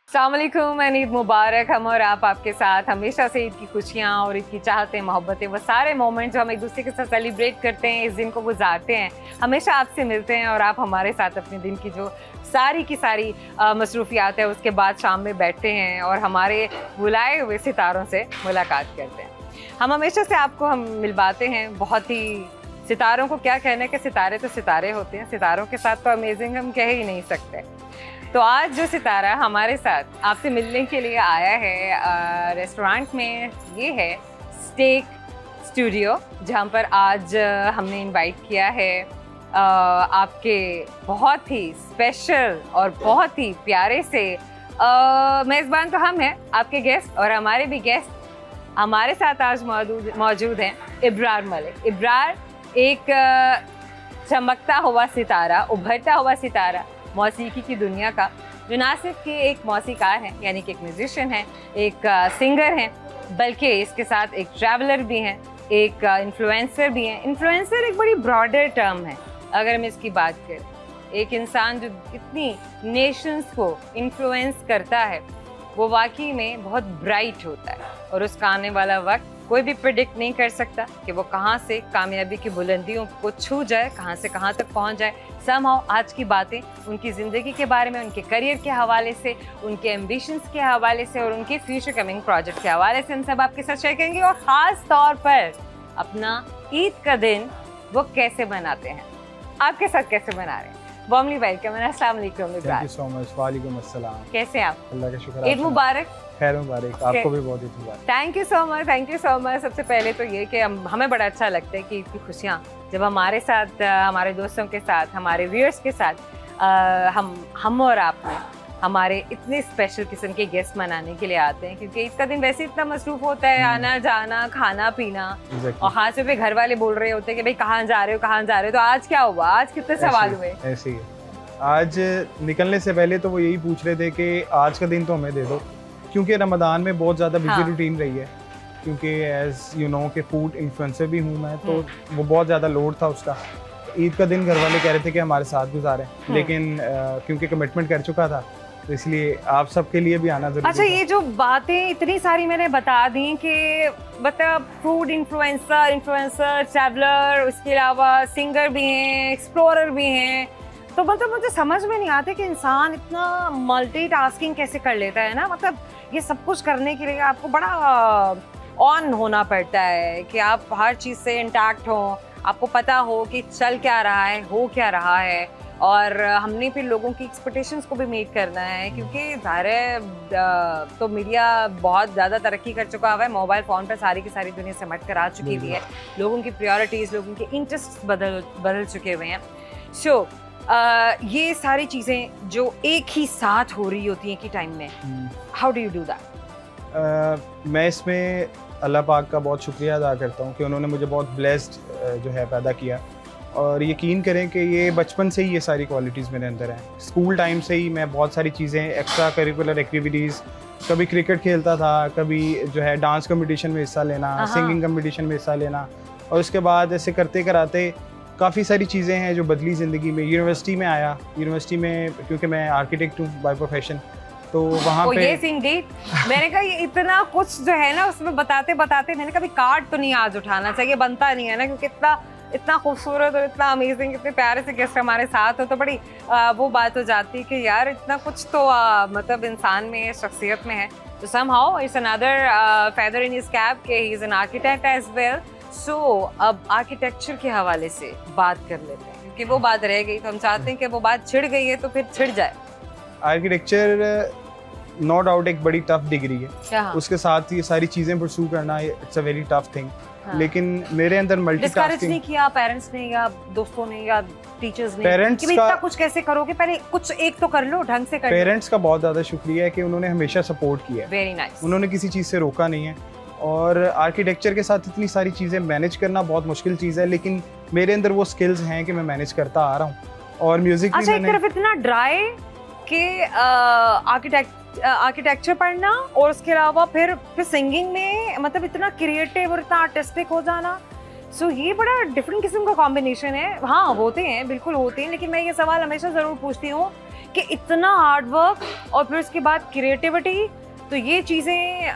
अस्सलाम वालेकुम, ईद मुबारक। हम और आप आपके साथ हमेशा से ईद की खुशियाँ और ईद की चाहतें, मोहब्बतें, वो सारे मोमेंट जो हम एक दूसरे के साथ सेलिब्रेट करते हैं, इस दिन को गुजारते हैं, हमेशा आपसे मिलते हैं और आप हमारे साथ अपने दिन की जो सारी की सारी मसरूफियात है उसके बाद शाम में बैठते हैं और हमारे बुलाए हुए सितारों से मुलाकात करते हैं। हम हमेशा से आपको हम मिलवाते हैं। बहुत ही सितारों को क्या कहना है कि सितारे तो सितारे होते हैं, सितारों के साथ तो अमेजिंग हम कह ही नहीं सकते। तो आज जो सितारा हमारे साथ आपसे मिलने के लिए आया है रेस्टोरेंट में, ये है स्टेक स्टूडियो, जहाँ पर आज हमने इनवाइट किया है आपके बहुत ही स्पेशल और बहुत ही प्यारे से मेज़बान तो हम हैं, आपके गेस्ट, और हमारे भी गेस्ट हमारे साथ आज मौजूद हैं इब्रार मलिक। इब्रार एक चमकता हुआ सितारा, उभरता हुआ सितारा मौसीकी की दुनिया का, जो ना सिर्फ कि एक मौसीकार हैं, यानी कि एक म्यूजिशियन हैं, एक सिंगर हैं, बल्कि इसके साथ एक ट्रैवलर भी हैं, एक इन्फ्लुएंसर भी हैं। इन्फ्लुएंसर एक बड़ी ब्रॉडर टर्म है। अगर हम इसकी बात करें, एक इंसान जो इतनी नेशंस को इन्फ्लुएंस करता है वो वाकई में बहुत ब्राइट होता है, और उसका आने वाला वक्त कोई भी प्रिडिक्ट नहीं कर सकता कि वो कहाँ से कामयाबी की बुलंदियों को छू जाए, कहाँ से कहाँ तक पहुँच जाए। समहाउ आज की बातें उनकी ज़िंदगी के बारे में, उनके करियर के हवाले से, उनके एम्बिशंस के हवाले से और उनके फ्यूचर कमिंग प्रोजेक्ट के हवाले से हम सब आपके साथ शेयर करेंगे, और ख़ास तौर पर अपना ईद का दिन वो कैसे मनाते हैं, आपके साथ कैसे मना रहे हैं। Warmly welcome. अस्सलाम वालेकुम Ibrar. Thank you so much. वालेकुम अस्सलाम। कैसे हैं आप? अल्लाह का शुक्र। ईद मुबारक। खैर मुबारक, आपको भी बहुत ईद मुबारक। Thank you so much, thank you so much. सबसे पहले तो ये कि हमें बड़ा अच्छा लगता है कि ईद की खुशियाँ जब हमारे साथ, हमारे दोस्तों के साथ, हमारे व्यूअर्स के साथ हम और आप में हमारे इतने स्पेशल किस्म के गेस्ट मनाने के लिए आते हैं, क्योंकि ईद का दिन वैसे इतना मसरूफ होता है, आना जाना, खाना पीना, और खास तौर पे घर वाले बोल रहे होते हैं कि भाई कहाँ जा रहे हो, कहाँ जा रहे हो। तो आज क्या हुआ? आज कितने सवाल हुए? ऐसे ही आज निकलने से पहले तो वो यही पूछ रहे थे कि आज का दिन तो हमें दे दो, क्योंकि रमज़ान में बहुत ज़्यादा बिजी रूटीन रही है, क्योंकि एज यू नो कि फूड इन्फ्लुएंसर भी हूँ मैं, तो वो बहुत ज़्यादा लोड था उसका। ईद का दिन घर वाले कह रहे थे कि हमारे साथ गुजारें, लेकिन क्योंकि कमिटमेंट कर चुका था तो इसलिए आप सबके लिए भी आना जरूरी। अच्छा, ये जो बातें इतनी सारी मैंने बता दी कि मतलब फूड इन्फ्लुएंसर, ट्रैवलर, उसके अलावा सिंगर भी हैं, एक्सप्लोरर भी हैं, तो मतलब मुझे समझ में नहीं आता कि इंसान इतना मल्टीटास्किंग कैसे कर लेता है ना। मतलब ये सब कुछ करने के लिए आपको बड़ा ऑन होना पड़ता है कि आप हर चीज़ से इंटैक्ट हो, आपको पता हो कि चल क्या रहा है, हो क्या रहा है, और हमने फिर लोगों की एक्सपेक्टेशंस को भी मीट करना है, क्योंकि ज़ाहिर है तो मीडिया बहुत ज़्यादा तरक्की कर चुका हुआ है, मोबाइल फ़ोन पर सारी की सारी दुनिया सिमट कर आ चुकी हुई है, लोगों की प्रायोरिटीज़, लोगों के इंटरेस्ट बदल चुके हुए हैं। सो ये सारी चीज़ें जो एक ही साथ हो रही होती हैं कि टाइम में, how do you do that? मैं इसमें अल्लाह पाक का बहुत शुक्रिया अदा करता हूँ कि उन्होंने मुझे बहुत ब्लेस्ड जो है पैदा किया, और यकीन करें कि ये बचपन से ही ये सारी क्वालिटीज़ मेरे अंदर हैं। स्कूल टाइम से ही मैं बहुत सारी चीज़ें, एक्स्ट्रा करिकुलर एक्टिविटीज़, कभी क्रिकेट खेलता था, कभी जो है डांस कंपटीशन में हिस्सा लेना, सिंगिंग कंपटीशन में हिस्सा लेना, और उसके बाद ऐसे करते कराते काफ़ी सारी चीज़ें हैं जो बदली ज़िंदगी में। यूनिवर्सिटी में आया, यूनिवर्सिटी में क्योंकि मैं आर्किटेक्ट हूँ बाय प्रोफेशन, तो वहाँ पे यस इंडीड। मैंने कहा ये इतना कुछ जो है ना उसमें बताते बताते मैंने कभी कार्ड तो नहीं आज उठाना चाहिए, बनता नहीं है ना, क्योंकि इतना खूबसूरत और इतना अमेजिंग, इतने प्यारे से गेस्ट हमारे साथ हो तो बड़ी वो बात हो जाती है कि यार इतना कुछ तो मतलब इंसान में, शख्सियत में है। तो somehow it's another feather in his cap कि he is an architect as well. So अब आर्किटेक्चर के हवाले से बात कर लेते हैं, क्योंकि वो बात रह गई, तो हम चाहते हैं कि वो बात छिड़ गई है तो फिर छिड़ जाए। आर्किटेक्चर नो डाउट एक बड़ी टफ डिग्री है, उसके साथ ये सारी चीज़ें परस्यू करना it's a very tough thing. लेकिन मेरे अंदर मल्टीटास्किंग नहीं किया पेरेंट्स ने या दोस्तों ने या टीचर्स ने पेरेंट्स कि इतना कुछ कैसे करोगे, पहले कुछ एक तो कर लो, ढंग से कर लो। पेरेंट्स का बहुत ज़्यादा शुक्रिया है कि उन्होंने हमेशा सपोर्ट किया है। Very nice. उन्होंने किसी चीज़ से रोका नहीं है, और आर्किटेक्चर के साथ इतनी सारी चीज़ें मैनेज करना बहुत मुश्किल चीज़ है, लेकिन मेरे अंदर वो स्किल्स हैं कि मैं मैनेज करता आ रहा हूँ। और म्यूजिक अच्छा, एक तरफ इतना ड्राई कि आर्किटेक्चर पढ़ना, और उसके अलावा फिर सिंगिंग में मतलब इतना क्रिएटिव और इतना आर्टिस्टिक हो जाना सो ये बड़ा डिफरेंट किस्म का कॉम्बिनेशन है। हाँ होते हैं, बिल्कुल होते हैं, लेकिन मैं ये सवाल हमेशा ज़रूर पूछती हूँ कि इतना हार्ड वर्क और फिर उसके बाद क्रिएटिविटी, तो ये चीज़ें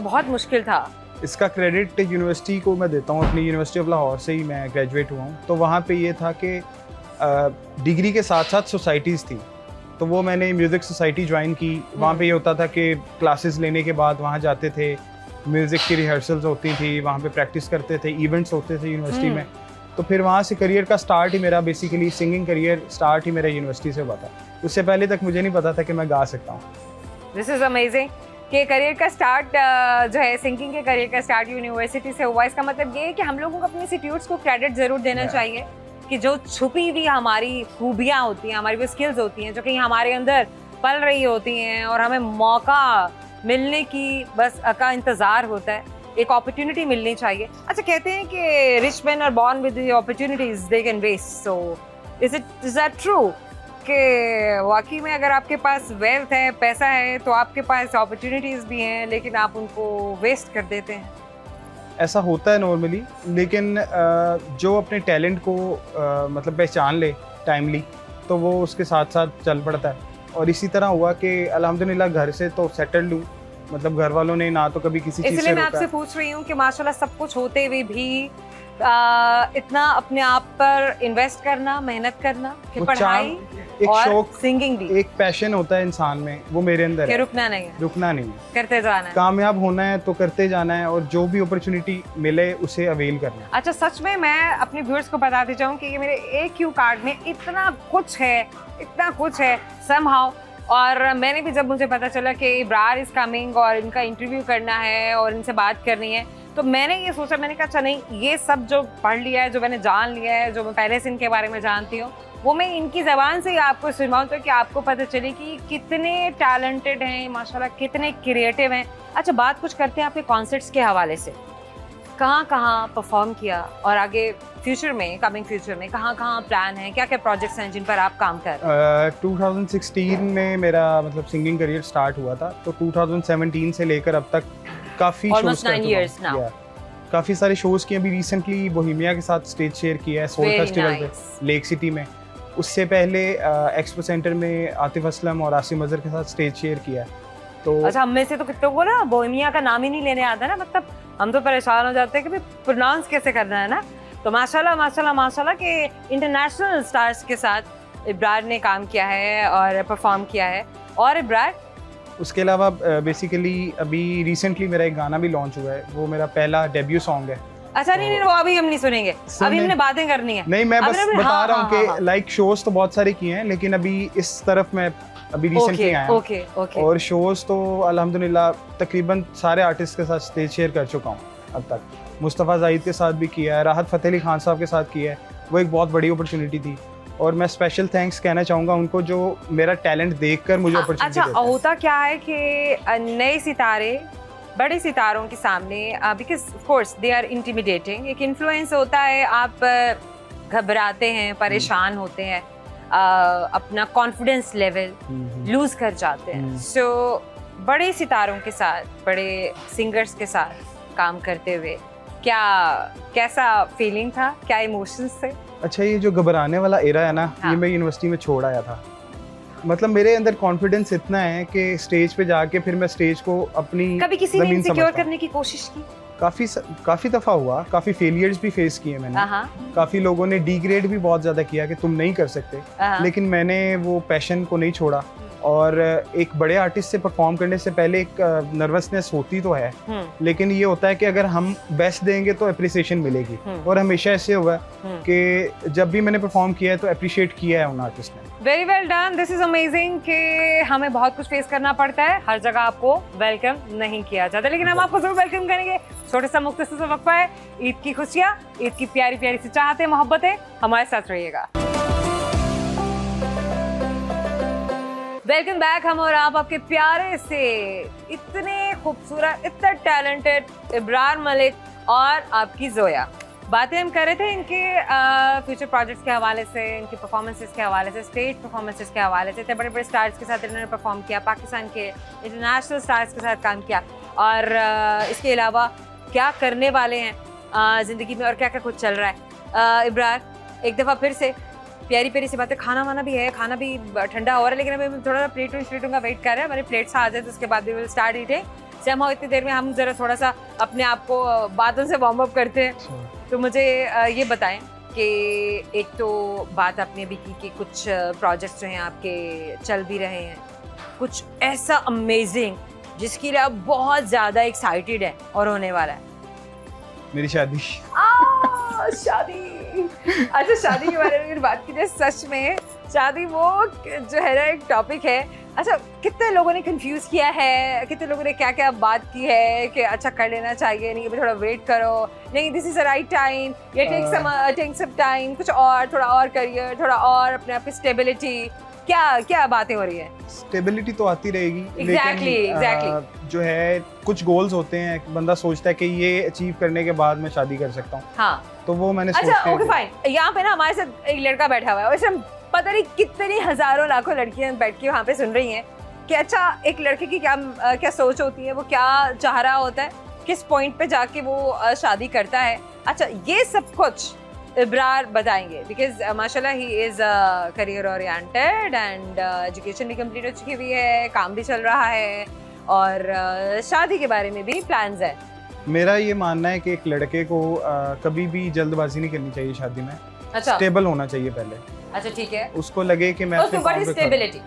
बहुत मुश्किल था। इसका क्रेडिट यूनिवर्सिटी को मैं देता हूँ, अपनी यूनिवर्सिटी ऑफ लाहौर से ही मैं ग्रेजुएट हुआ हूँ। तो वहाँ पे ये था कि डिग्री के साथ साथ सोसाइटीज़ थी, तो वो मैंने म्यूज़िक सोसाइटी ज्वाइन की। वहाँ पे ये होता था कि क्लासेस लेने के बाद वहाँ जाते थे, म्यूज़िक की रिहर्सल्स होती थी, वहाँ पे प्रैक्टिस करते थे, इवेंट्स होते थे यूनिवर्सिटी में। तो फिर वहाँ से करियर का स्टार्ट ही मेरा, बेसिकली सिंगिंग करियर स्टार्ट ही मेरा यूनिवर्सिटी से हुआ था। उससे पहले तक मुझे नहीं पता था कि मैं गा सकता हूँ। दिस इज़ अमेजिंग कि करियर का स्टार्ट जो है, सिंगिंग के करियर का स्टार्ट यूनिवर्सिटी से हुआ। इसका मतलब ये है कि हम लोगों को अपने इंस्टीट्यूट्स को क्रेडिट ज़रूर देना चाहिए कि जो छुपी हुई हमारी खूबियाँ होती हैं, हमारी वो स्किल्स होती हैं जो कि हमारे अंदर पल रही होती हैं और हमें मौका मिलने की बस का इंतज़ार होता है, एक अपॉर्चुनिटी मिलनी चाहिए। अच्छा, कहते हैं कि rich man are born with the opportunities they can waste, so is that true कि वाकई में अगर आपके पास वेल्थ है, पैसा है, तो आपके पास अपॉर्चुनिटीज़ भी हैं लेकिन आप उनको वेस्ट कर देते हैं? ऐसा होता है नॉर्मली, लेकिन जो अपने टैलेंट को मतलब पहचान ले टाइमली, तो वो उसके साथ साथ चल पड़ता है। और इसी तरह हुआ कि अल्हम्दुलिल्लाह घर से तो सेटल्ड हूँ, मतलब घर वालों ने ना तो कभी किसी चीज़ से इसलिए मैं रोका। आपसे पूछ रही हूँ कि माशाल्लाह सब कुछ होते हुए भी इतना अपने आप पर इन्वेस्ट करना, मेहनत करना, फिर पढ़ाई एक और शौक, सिंगिंग भी, एक पैशन होता है इंसान में, वो मेरे अंदर है। रुकना नहीं है, रुकना नहीं है, करते जाना है, कामयाब होना है तो करते जाना है, और जो भी अपॉर्चुनिटी मिले उसे अवेल करना है। अच्छा, सच में मैं अपने व्यूअर्स को बताती जाऊँ कि ये मेरे AQ कार्ड में इतना कुछ है समहाउ। और मैंने भी, जब मुझे पता चला कि इब्रार इज कमिंग और इनका इंटरव्यू करना है और इनसे बात करनी है, तो मैंने ये सोचा, मैंने कहा अच्छा नहीं, ये सब जो पढ़ लिया है, जो मैंने जान लिया है, जो मैं पहले से इनके बारे में जानती हूँ, वो मैं इनकी ज़बान से ही आपको सुनाऊँ तो कि आपको पता चले कि कितने टैलेंटेड हैं माशाल्लाह, कितने क्रिएटिव हैं। अच्छा, बात कुछ करते हैं आपके कॉन्सर्ट्स के हवाले से। कहाँ कहाँ परफॉर्म किया और आगे फ्यूचर में, कमिंग फ्यूचर में कहाँ कहाँ प्लान है, क्या क्या प्रोजेक्ट्स हैं जिन पर आप काम कर रहे हैं? 2016 में मेरा मतलब सिंगिंग करियर स्टार्ट हुआ था, तो 2017 से लेकर अब तक काफ़ी शोज कर चुका हूं। काफ़ी सारे शोज़ किए। अभी रिसेंटली बोहेमिया के साथ स्टेज शेयर किया है सोल फेस्टिवल पे लेक सिटी में। उससे पहले एक्सपो सेंटर में आतिफ असलम और आसिम अजहर के साथ स्टेज शेयर किया है। तो अच्छा, हम में से तो कितनों को ना बोहेमिया का नाम ही नहीं लेने आता ना, मतलब हम तो परेशान हो जाते हैं कि भाई प्रोनाउंस कैसे करना है ना। तो माशाल्लाह माशाल्लाह माशाल्लाह के इंटरनेशनल स्टार्स के साथ इब्रार ने काम किया है और परफॉर्म किया है। और इब्रार, उसके अलावा बेसिकली अभी रिसेंटली मेरा एक गाना भी लॉन्च हुआ है, वो मेरा पहला डेब्यू सॉन्ग है। अच्छा, नहीं, वो अभी हम नहीं सुनेंगे, अभी हमने बातें करनी है। नहीं, मैं बस बता रहा हूँ कि लाइक शोज तो बहुत सारे किए हैं, लेकिन अभी इस तरफ मैं अभी रिसेंटली आया हूँ। और शोज तो अल्हम्दुलिल्लाह तकरीबन सारे आर्टिस्ट के साथ स्टेज शेयर कर चुका हूँ अब तक। मुस्तफ़ा ज़ाहिद के साथ भी किया है, राहत फ़तेह अली खान साहब के साथ किया है, वो एक बहुत बड़ी अपॉर्चुनिटी थी। और मैं स्पेशल थैंक्स कहना चाहूँगा उनको जो मेरा टैलेंट देखकर मुझे अपॉर्चुनिटी देते हैं। अच्छा, होता क्या है कि नए सितारे बड़े सितारों के सामने, because of course they are intimidating, एक इन्फ्लुएंस होता है, आप घबराते हैं, परेशान होते हैं, अपना कॉन्फिडेंस लेवल लूज कर जाते हैं। सो बड़े सितारों के साथ, बड़े सिंगर्स के साथ काम करते हुए कैसा फीलिंग था, क्या इमोशंस थे? अच्छा, ये जो घबराने वाला एरा है ना, हाँ। ये मैं यूनिवर्सिटी में छोड़ आया था। मतलब मेरे अंदर कॉन्फिडेंस इतना है कि स्टेज पे जाके फिर मैं स्टेज को अपनी कभी किसी ने इनसिक्योर करने की कोशिश की? काफी दफा हुआ, काफी फेलियर्स भी फेस किए मैंने। काफी लोगों ने डिग्रेड भी बहुत ज्यादा किया कि तुम नहीं कर सकते, लेकिन मैंने वो पैशन को नहीं छोड़ा। और एक बड़े आर्टिस्ट से परफॉर्म करने से पहले एक नर्वसनेस होती तो है, लेकिन ये होता है कि अगर हम बेस्ट देंगे तो अप्रिसिएशन मिलेगी। और हमेशा ऐसे हुआ कि जब भी मैंने परफॉर्म किया है तो अप्रिशिएट किया है उन आर्टिस्ट ने। Very well done, this is amazing कि हमें बहुत कुछ फेस करना पड़ता है, हर जगह आपको वेलकम नहीं किया जाता, लेकिन हम आपको जरूर वेलकम करेंगे। छोटे सा मुख्तसर सा वक्फा है, ईद की खुशियाँ, ईद की प्यारी प्यारी सी चाहते मोहब्बतें, हमारे साथ रहिएगा। वेलकम बैक, हम और आप आपके प्यारे से इतने खूबसूरत, इतना टैलेंटेड इब्रार मलिक और आपकी जोया। बातें हम कर रहे थे इनके फ्यूचर प्रोजेक्ट्स के हवाले से, इनके परफॉर्मेंसेस के हवाले से, स्टेज परफॉर्मेंसेस के हवाले से। इतने बड़े बड़े स्टार्स के साथ इन्होंने परफॉर्म किया, पाकिस्तान के इंटरनेशनल स्टार्स के साथ काम किया, और इसके अलावा क्या करने वाले हैं, जिंदगी में और क्या क्या कुछ चल रहा है। इब्रार, एक दफ़ा फिर से प्यारी प्यारी सी बातें, खाना वाना भी है, खाना भी ठंडा हो रहा है, लेकिन अभी हम थोड़ा प्लेटों का वेट कर रहे हैं। हमारे प्लेट्स आ जाए तो उसके बाद भी विल स्टार्ट ईटिंग। सैम हो, इतनी देर में हम जरा थोड़ा सा अपने आप को बातों से वार्म अप करते हैं। तो मुझे ये बताएं कि एक तो बात आपने अभी की कि कुछ प्रोजेक्ट्स जो हैं आपके चल भी रहे हैं, कुछ ऐसा अमेजिंग जिसके लिए आप बहुत ज़्यादा एक्साइटेड है और होने वाला है। मेरी शादी। शादी। अच्छा, शादी के बारे में अगर बात की जाए, सच में शादी वो जो है ना एक टॉपिक है। अच्छा, कितने लोगों ने कंफ्यूज किया है, कितने लोगों ने क्या क्या बात की है कि अच्छा कर लेना चाहिए, नहीं अभी थोड़ा वेट करो, नहीं this is a right time, या टेक सम टाइम, कुछ और थोड़ा और करियर, थोड़ा और अपने आप की स्टेबिलिटी, क्या क्या बातें हो रही है? स्टेबिलिटी तो आती रहेगी। एग्जैक्टली। जो है कुछ गोल्स होते हैं, बंदा सोचता है कि ये अचीव करने के बाद मैं शादी कर सकता हूँ। हाँ, तो वो मैंने अच्छा ओके फाइन। यहाँ पे ना हमारे साथ एक लड़का बैठा हुआ है, वैसे हम पता नहीं कितनी हजारों लाखों लड़कियां बैठ के वहाँ पे सुन रही हैं कि अच्छा एक लड़के की क्या सोच होती है, वो क्या चाह रहा होता है, किस पॉइंट पे जाके वो शादी करता है। अच्छा, ये सब कुछ इब्रार बताएंगे, बिकॉज माशाल्लाह he is career oriented and education भी कंप्लीट हो चुकी हुई है, काम भी चल रहा है और शादी के बारे में भी प्लान्स है। मेरा ये मानना है कि एक लड़के को कभी भी जल्दबाजी नहीं करनी चाहिए शादी में। अच्छा, स्टेबल होना चाहिए पहले। अच्छा ठीक है। उसको लगे कि मैं अपने व्हाट इज स्टेबिलिटी?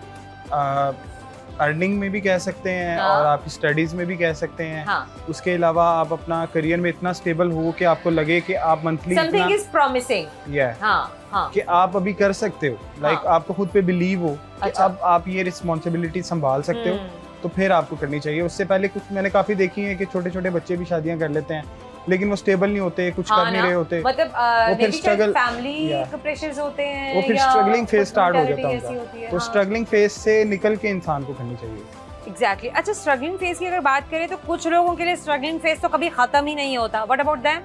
अर्निंग में भी कह सकते हैं, हाँ। और आपकी स्टडीज में भी कह सकते हैं। हाँ। उसके अलावा आप अपना करियर में इतना स्टेबल हो कि आपको लगे कि आप मंथली समथिंग इज प्रॉमिसिंग। हाँ। कि आप अभी कर सकते हो, लाइक आपको खुद पे बिलीव हो कि अब आप ये रिस्पॉन्सिबिलिटी संभाल सकते हो, तो फिर आपको करनी चाहिए। उससे पहले कुछ मैंने काफी देखी है कि छोटे छोटे बच्चे भी शादियां कर लेते हैं, लेकिन वो स्टेबल नहीं होते, कुछ कर नहीं रहे होते, मतलब वो फिर स्ट्रगल, फैमिली प्रेशर्स होते हैं, वो फिर स्ट्रगलिंग फेज स्टार्ट हो जाता है। तो हाँ। स्ट्रगलिंग फेज से निकल के इंसान को करनी चाहिए। एग्जैक्टली। अच्छा, स्ट्रगलिंग फेज की अगर बात करें तो कुछ लोगों के लिए स्ट्रगलिंग फेज तो कभी खत्म ही नहीं होता। What about them?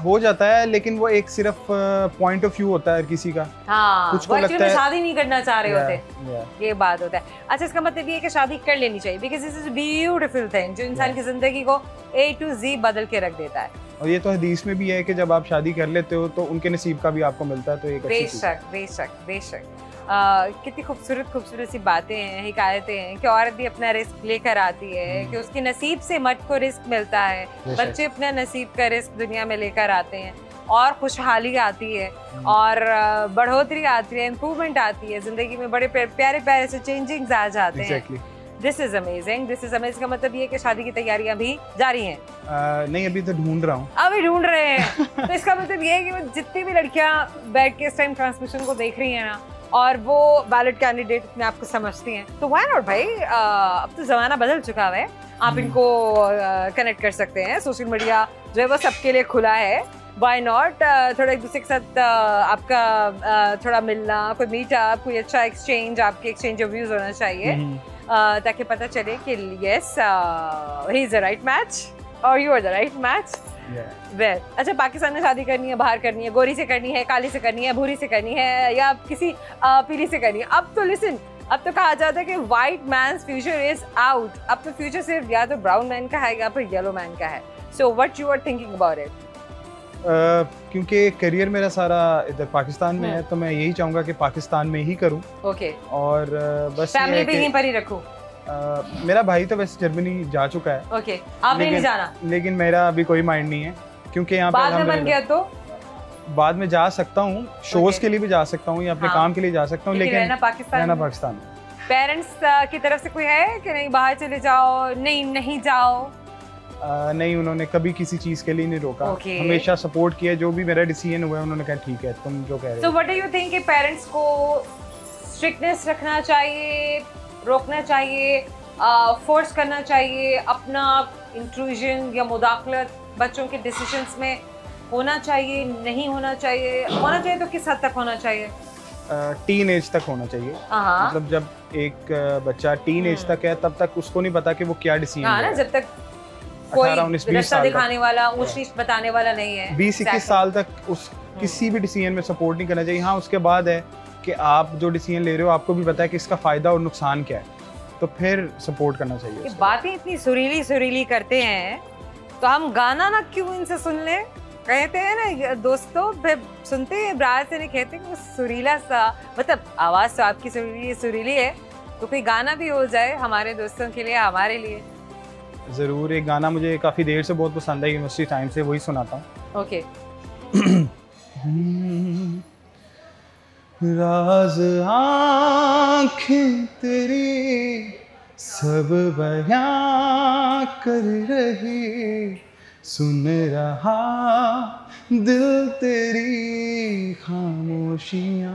हो जाता है, लेकिन वो एक सिर्फ पॉइंट ऑफ व्यू होता है किसी का। हाँ, कुछ को लगता है शादी नहीं करना चाह रहे होते, ये बात होता है। अच्छा, इसका मतलब ये है कि शादी कर लेनी चाहिए, because this is beautiful thing जो इंसान की जिंदगी को A to Z बदल के रख देता है। और ये तो हदीस में भी है कि जब आप शादी कर लेते हो तो उनके नसीब का भी आपको मिलता है, तो एक अच्छी चीज़ है। बेशक। कितनी खूबसूरत सी बातें हैं, हिकायतें हैं कि औरत भी अपना रिस्क लेकर आती है, कि उसके नसीब से मर्द को रिस्क मिलता है, बच्चे अपना नसीब का रिस्क दुनिया में लेकर आते हैं, और खुशहाली आती है, और बढ़ोतरी आती है, इम्प्रूवमेंट आती है, जिंदगी में बड़े प्यारे प्यारे से चेंजिंग्स आ जाते हैं। दिस इज अमेजिंग का मतलब ये है कि शादी की तैयारियां भी जारी हैं? नहीं, अभी तो ढूंढ रहा हूँ। अभी ढूंढ रहे हैं। तो इसका मतलब ये है कि वो जितनी भी लड़कियां बैठ के इस टाइम ट्रांसमिशन को देख रही हैं ना, और वो बैलेट कैंडिडेट अपने आप को समझती हैं, तो व्हाई नॉट भाई, अब तो जमाना बदल चुका है, आप इनको कनेक्ट कर सकते हैं। सोशल मीडिया जो है वो सबके लिए खुला है, व्हाई नॉट थोड़ा एक दूसरे के साथ आपका थोड़ा मिलना, कोई मीटअप, कोई अच्छा एक्सचेंज, आपके एक्सचेंज ऑफ व्यूज होना चाहिए, ताकि पता चले कि yes he is the right match और you are the right match. Well, अच्छा, पाकिस्तान में शादी करनी है, बाहर करनी है, गोरी से करनी है, काली से करनी है, भूरी से करनी है, या किसी पीली से करनी है? अब तो लिसन, अब तो कहा जाता है कि white man's future is out. अब तो फ्यूचर सिर्फ या तो ब्राउन मैन का है या फिर येलो मैन का है। So what you are thinking about it? क्योंकि करियर मेरा सारा इधर पाकिस्तान में है, तो मैं यही चाहूँगा कि पाकिस्तान में ही करूँ। ओके। और बस फैमिली भी यहीं पर ही रखूँ? मेरा भाई तो वैसे जर्मनी जा चुका है। ओके, आपने नहीं जाना? लेकिन मेरा अभी कोई माइंड नहीं है, क्योंकि यहाँ बाद में बन गया तो बाद में जा सकता हूँ, शोज के लिए भी जा सकता हूँ या अपने काम के लिए जा सकता हूँ, लेकिन रहना पाकिस्तान में। पेरेंट्स की तरफ से कोई है कि नहीं बाहर चले जाओ, नहीं जाओ? नहीं, उन्होंने कभी किसी चीज के लिए नहीं रोका। हमेशा सपोर्ट किया, जो भी मेरा डिसीजन हुआ है उन्होंने कहा ठीक है, तुम जो कह रहे हो। So what do you think कि पेरेंट्स को स्ट्रिक्टनेस रखना चाहिए, रोकना चाहिए, फोर्स करना चाहिए, अपना इंट्रूजन या मुदाखलत बच्चों के डिसीजंस में होना चाहिए, नहीं होना चाहिए? होना चाहिए तो किस हद तक होना चाहिए? टीन एज तक होना चाहिए। मतलब जब एक बच्चा टीन एज तक है, तब तक उसको नहीं पता कि वो क्या डिसीजन है, जब तक कोई रास्ता दिखाने वाला, ऊंच नीच बताने वाला नहीं है। 20-21 साल तक उस किसी भी डिसीजन में सपोर्ट नहीं करना चाहिए। हाँ, उसके बाद है कि आप जो डिसीजन ले रहे हो आपको भी पता है कि इसका फायदा और नुकसान क्या है, तो फिर सपोर्ट करना चाहिए। बातें इतनी सुरीली करते हैं तो हम गाना ना क्यों इनसे सुन ले, कहते हैं ना दोस्तों, फिर सुनते हैं इब्रार से, नहीं कहते कि सुरीला सा, मतलब आवाज़ तो आपकी सुरीली है, तो कोई गाना भी हो जाए हमारे दोस्तों के लिए, हमारे लिए। ज़रूर, एक गाना मुझे काफ़ी देर से बहुत पसंद है, यूनिवर्सिटी टाइम से, वही सुनाता हूँ। ओके। राज आँखें तेरी सब बयां कर रही, सुन रहा दिल तेरी खामोशियाँ,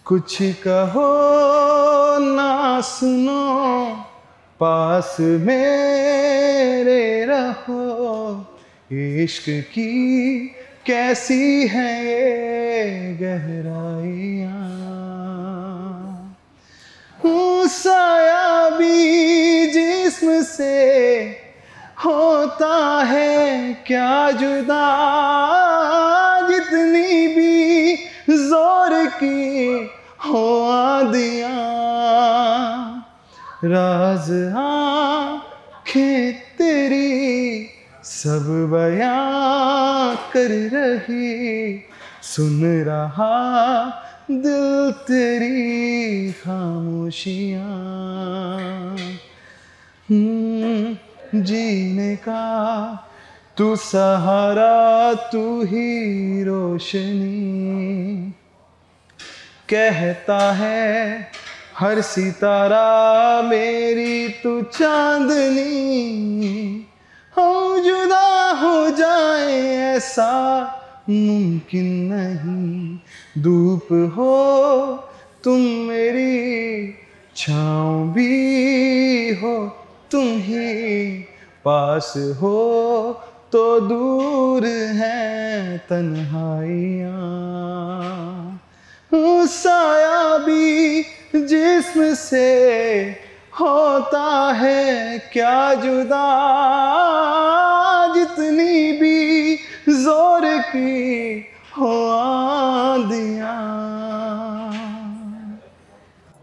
कुछ कहो ना सुनो, पास मेरे रहो, इश्क की कैसी है ये गहराइयाँ, साया भी जिस्म से होता है क्या जुदा, जितनी भी जोर की हो आंधियाँ, राज आँखें तेरी सब बयां कर रही, सुन रहा दिल तेरी खामोशियाँ, जीने का तू सहारा, तू ही रोशनी, कहता है हर सितारा मेरी तू चांदनी, हम जुदा हो जाए ऐसा मुमकिन नहीं, धूप हो तुम मेरी, छाँव भी हो तुम ही, पास हो तो दूर हैं तन्हाइयाँ, साया भी जिस्म से होता है क्या जुदा, जितनी भी जोर की हो आंधियाँ।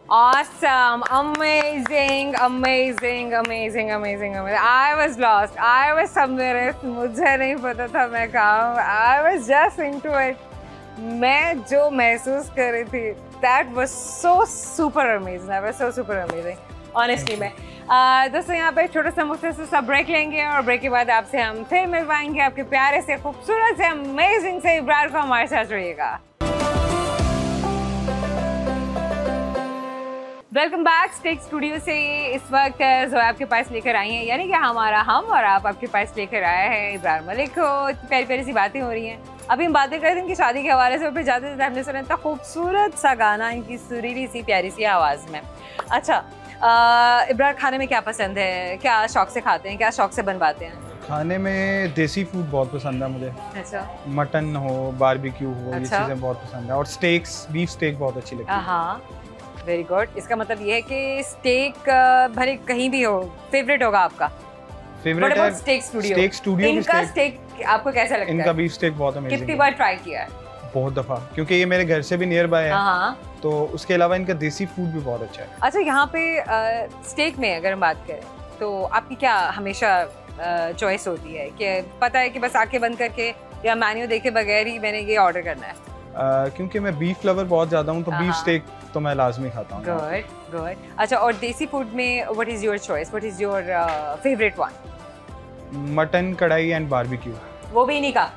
Awesome, amazing, amazing, amazing, amazing, amazing. I was lost. I was somewhere else. मुझे नहीं पता था मैं कहाँ हूँ. I was just into it. मैं जो महसूस कर रही थी, that was so super amazing. That was so super amazing. Honestly, मैं दोस्तों यहाँ पे छोटा सा मुख्तसर सा ब्रेक लेंगे और ब्रेक के बाद आपसे हम फिर मिल पाएंगे आपके प्यारे से, खूबसूरत से, अमेजिंग से इब्रार को हमारे साथ रहिएगा। वेलकम बैक स्टेक स्टूडियो से। इस वक्त जो आपके पास लेकर आई हैं, यानी कि हमारा हम और आप आपके पास लेकर आए हैं इब्रार मलिक को। प्यारी प्यारी सी बातें हो रही हैं। अभी हम बातें कर रहे थे इनकी शादी के हवाले से, और फिर जाते जाते हमने सुना इतना खूबसूरत सा गाना इनकी सुरीली सी प्यारी सी आवाज़ में। अच्छा इब्रार, खाने में क्या पसंद है, क्या शौक से खाते हैं, क्या शौक से बनवाते हैं? खाने में देसी फूड बहुत पसंद है मुझे। अच्छा, मटन हो, बारबेक्यू हो, ये चीज़ें बहुत पसंद है। और स्टेक्स, बीफ स्टेक बहुत अच्छी लगती है। हाँ, वेरी गुड। इसका मतलब ये है कि स्टेक भले कहीं भी हो, फेवरेट होगा आपका? फेवरेट है स्टेक स्टूडियो। स्टेक स्टूडियो इनका स्टेक आपको कैसा लगता है? इनका बीफ स्टेक बहुत अमेजिंग है। कितनी बार ट्राई किया है? बहुत दफ़ा, क्योंकि ये मेरे घर से भी नियर बाय है, तो उसके अलावा इनका देसी फूड भी बहुत अच्छा है। अच्छा, यहाँ पे स्टेक में अगर हम बात करें तो आपकी क्या हमेशा चॉइस होती है कि पता है कि बस आंखें बंद करके या मेन्यू देखे बगैर ही मैंने ये ऑर्डर करना है? क्योंकि मैं बीफ लवर बहुत ज़्यादा हूँ, तो बीफ स्टेक तो मैं लाजमी खाता हूँ। Good good. अच्छा, और देसी फूड में what is your choice, what is your favourite one? Mutton कढ़ाई एंड बारबेक्यू। वो भी इन्हीं का?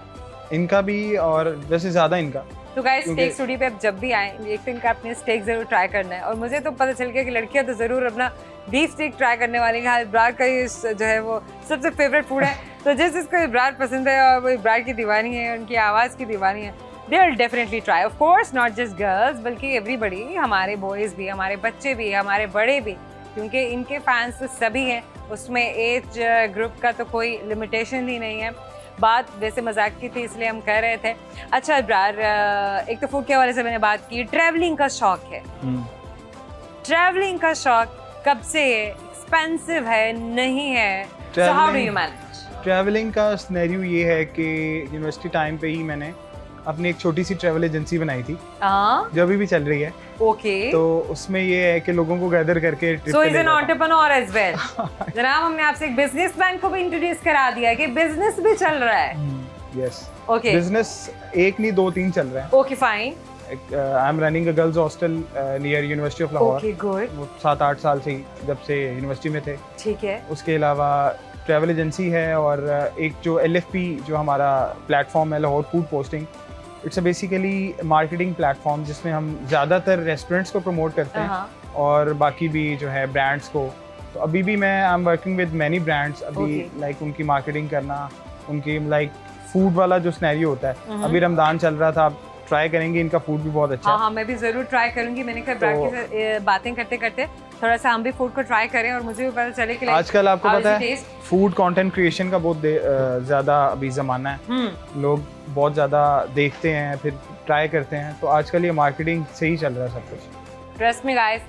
इनका भी, और वैसे ज़्यादा इनका। तो गाइस, स्टेक स्टूडियो पे आप जब भी आएँ, एक दिन का अपने स्टेक ज़रूर ट्राई करना है। और मुझे तो पता चल गया कि लड़कियां तो ज़रूर अपना बीफ स्टेक ट्राई करने वाली हैं। इब्रार का ये जो है वो सबसे फेवरेट फूड है। तो जिस जिसको इब्रार पसंद है और वो इब्रार की दीवानी है, उनकी आवाज़ की दीवानी है, they will definitely try. Of course, not just girls, बल्कि everybody, हमारे boys भी, हमारे बच्चे भी, हमारे बड़े भी, क्योंकि इनके फैंस तो सभी हैं। उसमें एज ग्रुप का तो कोई लिमिटेशन ही नहीं है। बात वैसे मजाक की थी, इसलिए हम कर रहे थे। अच्छा इब्रार, एक तो फूड के हवाले से मैंने बात की, ट्रैवलिंग का शौक है। ट्रैवलिंग का शौक कब से है? एक्सपेंसिव है, नहीं है? So how do you manage? Travelling का सिनेरियो ये है कि यूनिवर्सिटी टाइम पे ही मैंने अपनी एक छोटी सी ट्रैवल एजेंसी बनाई थी हाँ, जो अभी भी चल रही है। ओके, तो उसमें ये है कि लोगों को गैदर करके so is an entrepreneur as well. जनाब, हमने आपसे एक बिजनेसमैन को भी इंट्रोड्यूस करा दिया कि बिजनेस भी चल रहा है। यस, ओके, बिजनेस एक नहीं 2-3 चल रहे हैं। Okay fine, I am running a girls hostel near university of Lahore. Okay good, 7-8 साल से ही, जब से यूनिवर्सिटी में थे। ठीक है। उसके अलावा ट्रैवल एजेंसी है और एक जो LFP जो हमारा प्लेटफॉर्म है, Lahore food posting, it's a basically marketing platform जिसमें हम ज़्यादातर रेस्टोरेंट्स को प्रमोट करते हैं और बाकी भी जो है ब्रांड्स को। तो अभी भी मैं I am working with many brands अभी, लाइक उनकी मार्केटिंग करना, उनकी लाइक फूड वाला जो सिनेरियो होता है। अभी रमज़ान चल रहा था, आप ट्राई करेंगे, इनका फूड भी बहुत अच्छा है। हाँ, मैं भी जरूर ट्राई करूंगी। मैंने कहा ब्रांड के साथ बातें करते करते थोड़ा सा हम भी फूड को ट्राई करें और मुझे भी पता चले कि आजकल आपको पता है फूड कंटेंट क्रिएशन का बहुत ज़्यादा अभी ज़माना है। लोग बहुत ज़्यादा देखते हैं, फिर ट्राई करते हैं, तो आजकल ये मार्केटिंग से ही चल रहा है सब कुछ। ट्रस्ट मी गाइस,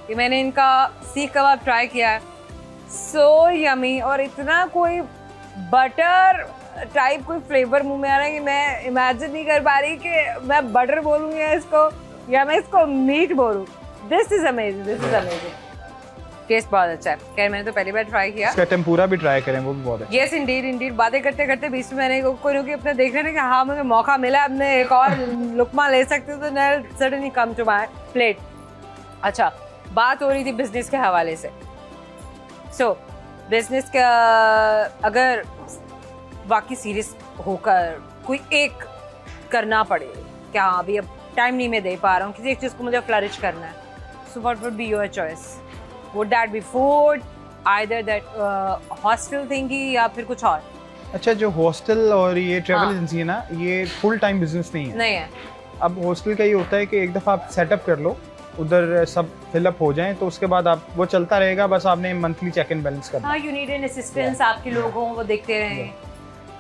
कि मैंने इनका सीख कबाब ट्राई किया है, सो यमी, और इतना कोई बटर टाइप कोई फ्लेवर मुंह में आ रहा है कि मैं इमेजिन नहीं कर पा रही कि मैं बटर बोलूँ या मैं इसको मीट बोलूँ। This is amazing, this is amazing. Taste बहुत अच्छा है। खैर, मैंने तो पहली बार ट्राई किया। इसका टेम्पुरा भी ट्राई करें, वो भी बहुत अच्छा। Yes Indeed. बातें करते करते बीच में मैंने कोई ना कोई अपना देख रहे कि हाँ मुझे मौका मिला, अब मैं एक और लुकमा ले सकती हूँ, तो मैं suddenly come to my plate. अच्छा, बात हो रही थी बिजनेस के हवाले से। सो बिजनेस का अगर बाकी सीरियस होकर कोई एक करना पड़े, क्या अभी अब टाइम नहीं मैं दे पा रहा हूँ, किसी एक चीज़ को मुझे फ्लरिश करना है, so what would be your choice? Would that be food, either that hostel thingy या फिर कुछ और? अच्छा, जो हॉस्टल और ये ट्रैवल एजेंसी है ना, ये फुल टाइम बिजनेस नहीं है। अब हॉस्टल का ये होता है कि एक दफ़ा आप सेटअप कर लो, उधर सब फिलअप हो जाएं, तो उसके बाद आप वो चलता रहेगा, बस आपने मंथली चेक इन बैलेंस करना। हाँ, यू नीड एन असिस्टेंस, आपके लोग हों वो देखते रहें।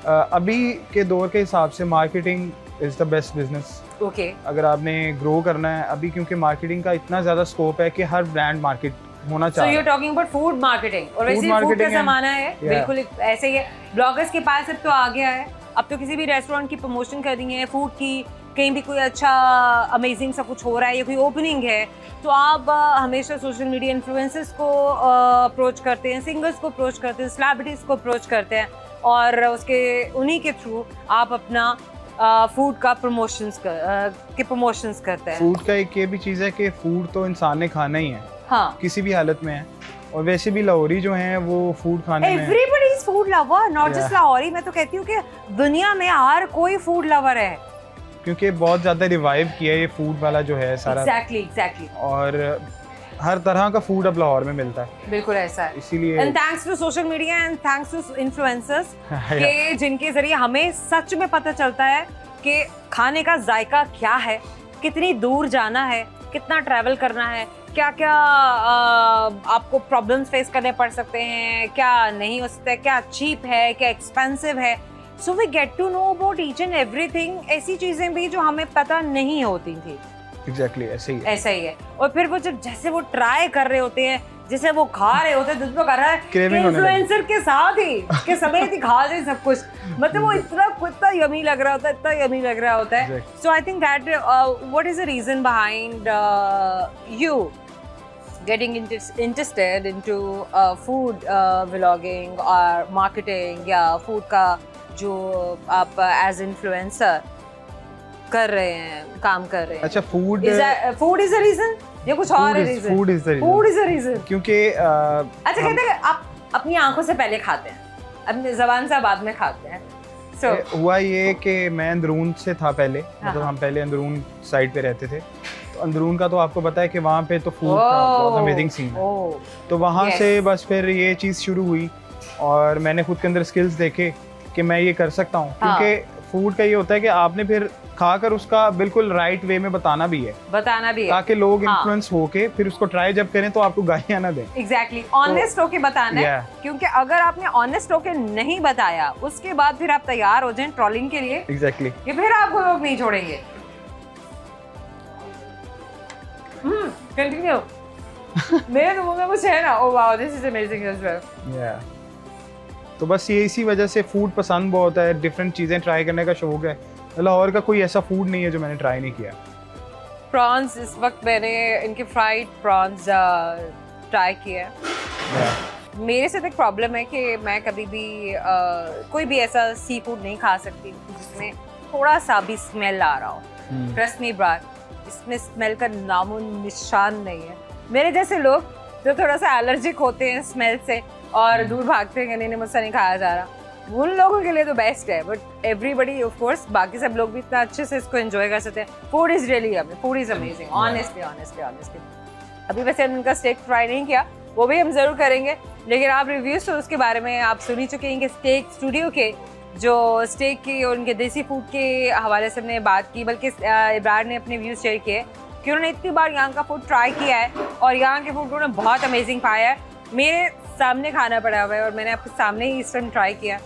अभी के दौर के हिसाब से marketing is the best business. Okay, अगर आपने ग्रो करना है अभी, क्योंकि मार्केटिंग का इतना ज़्यादा स्कोप है कि हर ब्रांड मार्केट होना चाहिए। So you are talking about food marketing, और वैसे फूड का ज़माना है, बिल्कुल ऐसे ही है। ब्लॉगर्स के पास अब तो आ गया है, अब तो किसी भी रेस्टोरेंट की प्रमोशन करनी है फूड की, कहीं भी कोई अच्छा अमेजिंग सा कुछ हो रहा है या कोई ओपनिंग है, तो आप हमेशा सोशल मीडिया इन्फ्लुएंसर्स को अप्रोच करते हैं, सिंगर्स को अप्रोच करते हैं, सेलिब्रिटीज़ को अप्रोच करते हैं, और उसके उन्हीं के थ्रू आप अपना फूड का प्रमोशंस करते हैं। फूड का एक ये भी चीज़ है कि फूड तो इंसान ने खाना ही है, हाँ, किसी भी हालत में है, और वैसे भी लाहौरी जो हैं वो फूड खाने में everybody is food lover, not just Lahori. मैं तो कहती हूँ कि दुनिया में हर कोई फूड लवर है, क्योंकि बहुत ज़्यादा रिवाइव किया ये फूड वाला जो है सारा। एग्जैक्टली। और हर तरह का फूड अब लाहौर में मिलता है, बिल्कुल ऐसा है, इसीलिए and thanks to social media and thanks to influencers के जिनके जरिए हमें सच में पता चलता है कि खाने का जायका क्या है, कितनी दूर जाना है, कितना ट्रैवल करना है, क्या क्या आपको प्रॉब्लम्स फेस करने पड़ सकते हैं, क्या नहीं हो सकता है, क्या चीप है, क्या एक्सपेंसिव है। So we get to know about each and everything, ऐसी चीजें भी जो हमें पता नहीं होती थी। एग्जैक्टली ऐसा ही है। और फिर वो जब जैसे वो ट्राई कर रहे होते हैं, जैसे वो खा रहे होते हैं, दूध में कर रहा है इन्फ्लुएंसर के साथ ही के समेत ही खा जाए सब कुछ, मतलब वो इतना यमी लग रहा होता है, इतना यमी लग रहा होता है। So I think that what is the reason behind you getting interested into food vlogging और marketing या food का जो आप as influencer कर रहे हैं, काम कर रहे हैं? अच्छा, food is a reason या कुछ और है reason? food is the reason क्योंकि अच्छा, कहते हैं आप अपनी आंखों से पहले खाते हैं, अपनी ज़बान से बाद में खाते हैं। हुआ ये कि मैं अंदरून से था पहले, मतलब हम पहले अंदरून साइड पे रहते थे, तो अंदरून का तो आपको पता है कि वहाँ पे तो फूड का बहुत अमेजिंग सीन है, तो वहाँ से बस फिर ये चीज़ शुरू हुई और मैंने खुद के अंदर स्किल्स देखे कि मैं ये कर सकता हूँ, क्योंकि फूड का ये होता है कि आपने फिर खाकर उसका बिल्कुल राइट वे में बताना भी है ताकि लोग इन्फ्लुएंस होके फिर उसको ट्राई जब करें तो आपको गालियां ना दें। एग्जैक्टली, ऑनेस्ट होके बताना है, क्योंकि अगर आपने ऑनेस्ट होके नहीं बताया उसके बाद फिर आप तैयार हो जाएं ट्रोलिंग के लिए, एग्जैक्टली, कि फिर आपको लोग नहीं छोड़ेंगे। कंटिन्यू। मेरे तो मुंह में कुछ है ना, oh wow, this is amazing as well. तो बस ये इसी वजह से फूड पसंद बहुत है, डिफरेंट चीज़ें ट्राई करने का शौक है, लाहौर का कोई ऐसा फूड नहीं है जो मैंने ट्राई नहीं किया। प्रॉन्स, इस वक्त मैंने इनके फ्राइड प्रॉन्स ट्राई किया है। मेरे साथ एक प्रॉब्लम है कि मैं कभी भी कोई भी ऐसा सी फूड नहीं खा सकती जिसमें थोड़ा सा भी स्मेल आ रहा हो। ट्रस्ट मी ब्रार, इसमें स्मेल का नामो निशान नहीं है। मेरे जैसे लोग जो थोड़ा सा एलर्जिक होते हैं स्मेल से और दूर भागते हैं, नहीं मुझसे नहीं खाया जा रहा, उन लोगों के लिए तो बेस्ट है। बट एवरीबडी ऑफ कोर्स, बाकी सब लोग भी इतना अच्छे से इसको एंजॉय कर सकते हैं। Food is really yummy, food is amazing, honestly. अभी वैसे उनका स्टेक फ्राई नहीं किया, वो भी हम जरूर करेंगे, लेकिन आप रिव्यूज तो उसके बारे में आप सुन ही चुके हैं कि स्टेक स्टूडियो के जो स्टेक के और उनके देसी फूड के हवाले से हमने बात की, बल्कि इब्रार ने अपने व्यूज शेयर किए कि उन्होंने इतनी बार यहाँ का फूड ट्राई किया है और यहाँ के फूड को उन्होंने बहुत अमेजिंग पाया है। मेरे सामने खाना पड़ा हुआ है और मैंने आपके सामने ही इस टाइम ट्राई किया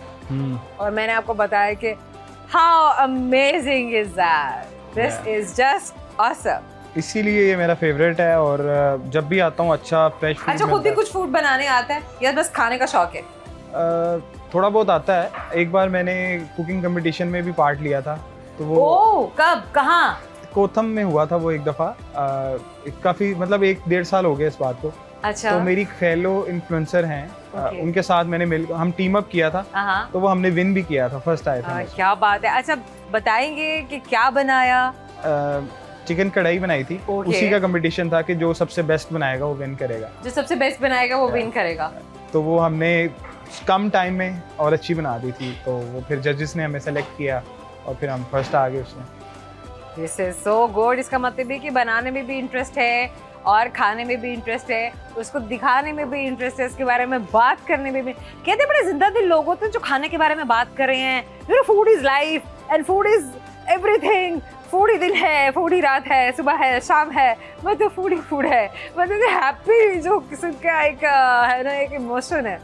और मैंने आपको बताया कि how amazing is that, this is just awesome. इसीलिए ये मेरा फेवरेट है और जब भी आता हूँ अच्छा फ्रेश फूड। अच्छा, खुद भी कुछ फूड बनाने आता है या बस खाने का शौक है? थोड़ा बहुत आता है। एक बार मैंने कुकिंग कंपटीशन में भी पार्ट लिया था, तो वो कब, कहाँ? कोथम में हुआ था वो एक दफ़ा। काफ़ी मतलब 1-1.5 साल हो गए इस बात को। अच्छा। तो मेरी फेलो इन्फ्लुएंसर हैं, उनके साथ मैंने हम टीम अप किया था, तो वो हमने विन भी किया था, फर्स्ट आए थे। क्या बात है। अच्छा, बताएंगे कि क्या बनाया? चिकन कढ़ाई बनाई थी। उसी का कंपटीशन था कि जो सबसे बेस्ट बनाएगा वो विन करेगा। जो सबसे बेस्ट बनाएगा वो विन करेगा। तो वो हमने कम टाइम में और अच्छी बना दी थी, तो वो फिर जजेस ने हमें सेलेक्ट किया और फिर हम फर्स्ट आ गए उसमें। This is so good. इसका मतलब है कि बनाने में भी इंटरेस्ट है और खाने में भी इंटरेस्ट है, उसको दिखाने में भी इंटरेस्ट है, उसके बारे में बात करने में भी। कहते बड़े जिंदा दिल लोग होते हैं जो खाने के बारे में बात कर रहे हैं। Food is life and food is everything. Food ही दिन है, फूड ही रात है, सुबह है, शाम है, मतलब फूड ही फूड है। मतलब हैप्पी जो किस्म का एक है ना, एक इमोशन है।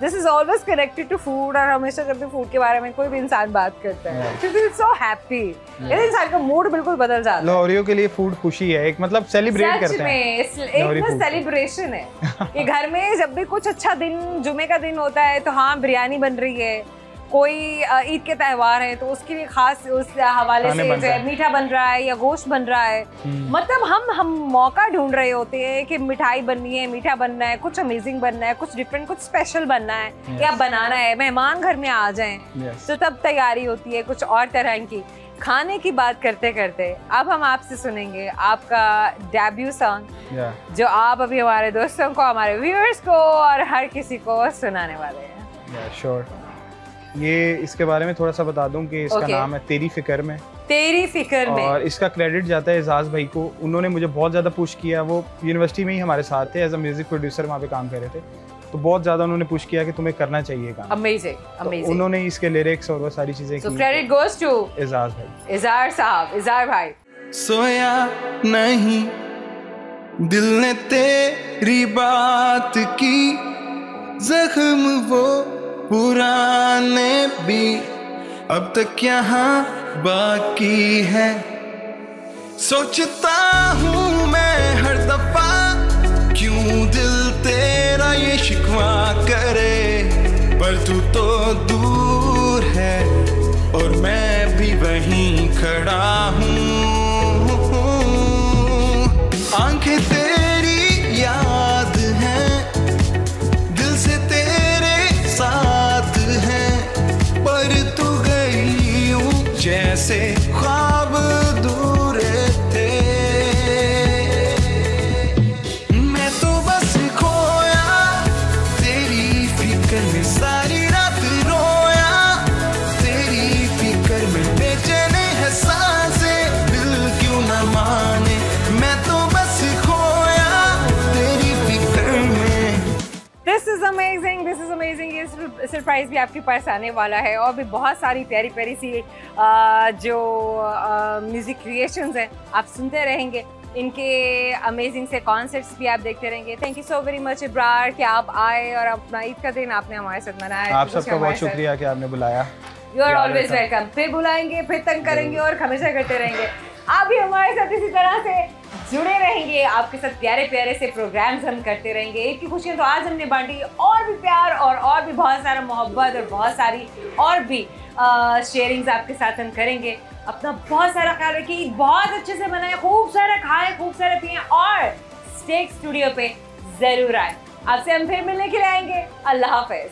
This is always connected to food. और हमेशा जब भी फूड के बारे में कोई भी इंसान बात करता है तो इट्स सो हैप्पी, इंसान का मूड बिल्कुल बदल जाता है। लाहौरियों के लिए फूड खुशी है, एक मतलब सेलिब्रेट करते हैं। एक सेलिब्रेशन है कि घर में जब भी कुछ अच्छा दिन, जुमे का दिन होता है तो हाँ बिरयानी बन रही है, कोई ईद के त्यौहार है तो उसके लिए खास उस हवाले से जो है मीठा बन रहा है या गोश्त बन रहा है। मतलब हम मौका ढूंढ रहे होते हैं कि मिठाई बननी है, मीठा बनना है, कुछ अमेजिंग बनना है, कुछ डिफरेंट, कुछ स्पेशल बनना है, या बनाना है, मेहमान घर में आ जाएं तो तब तैयारी होती है कुछ और तरह की। खाने की बात करते करते अब हम आपसे सुनेंगे आपका डेब्यू सॉन्ग जो आप अभी हमारे दोस्तों को, हमारे व्यूअर्स को और हर किसी को सुनाने वाले हैं। श्योर। ये इसके बारे में थोड़ा सा बता दूं कि इसका नाम है तेरी फिक्र में। तेरी फिक्र में। और इसका क्रेडिट जाता है एजाज भाई को। उन्होंने मुझे बहुत ज़्यादा पुश किया। वो यूनिवर्सिटी में ही हमारे साथ थे, एज अ म्यूजिक प्रोड्यूसर वहाँ पे काम कर रहे थे, तो बहुत ज़्यादा उन्होंने पुश किया कि तुम्हें करना चाहिए काम। Amazing, amazing. उन्होंने इसके लिरिक्स और वो सारी चीज़ें की। क्रेडिट गोज टू एजाज भाई, इज़हार साहब, इज़हार भाई। सोया नहीं दिल ने तेरी बात की, जख्म वो पुराने भी अब तक यहाँ बाकी है। सोचता हूँ मैं हर दफा क्यों दिल तेरा ये शिकवा करे, पर तू तो दूर है और मैं भी वहीं खड़ा हूँ। आंखें तेरी याद हैं, दिल से तेरे साथ हैं, पर तू गई यूं जैसे ख्वाब दूर थे। मैं तो बस खोया तेरी फिक्र में, सारी रात रोया तेरी फिक्र में, बेचैन है सांसें दिल क्यों न माने। मैं तो बस खोया तेरी फिक्र में। This is amazing, this is amazing. ये सरप्राइज भी आपके पास आने वाला है और भी बहुत सारी प्यारी प्यारी सी जो म्यूजिक क्रिएशंस हैं आप सुनते रहेंगे। इनके अमेजिंग से कॉन्सर्ट्स भी आप देखते रहेंगे। Thank you so very much Ibrar कि आप आए और अपना ईद का दिन आपने हमारे साथ मनाया। आप सबका बहुत शुक्रिया कि आपने बुलाया। You are always welcome. फिर बुलाएंगे, फिर तंग करेंगे और हमेशा करते रहेंगे। आप भी हमारे साथ इसी तरह से जुड़े रहेंगे आपके साथ, प्यारे प्यारे से प्रोग्राम्स हम करते रहेंगे। ईद की खुशियाँ तो आज हमने बांटी, और भी प्यार और भी बहुत सारा मोहब्बत और बहुत सारी और भी शेयरिंग्स आपके साथ हम करेंगे। अपना बहुत सारा ख्याल रखिए, बहुत अच्छे से बनाएं, खूब सारा खाएं, खूब सारा पिएं और स्टेक स्टूडियो पे जरूर आए। आपसे हम फिर मिलने के लिए आएंगे। अल्लाह हाफिज।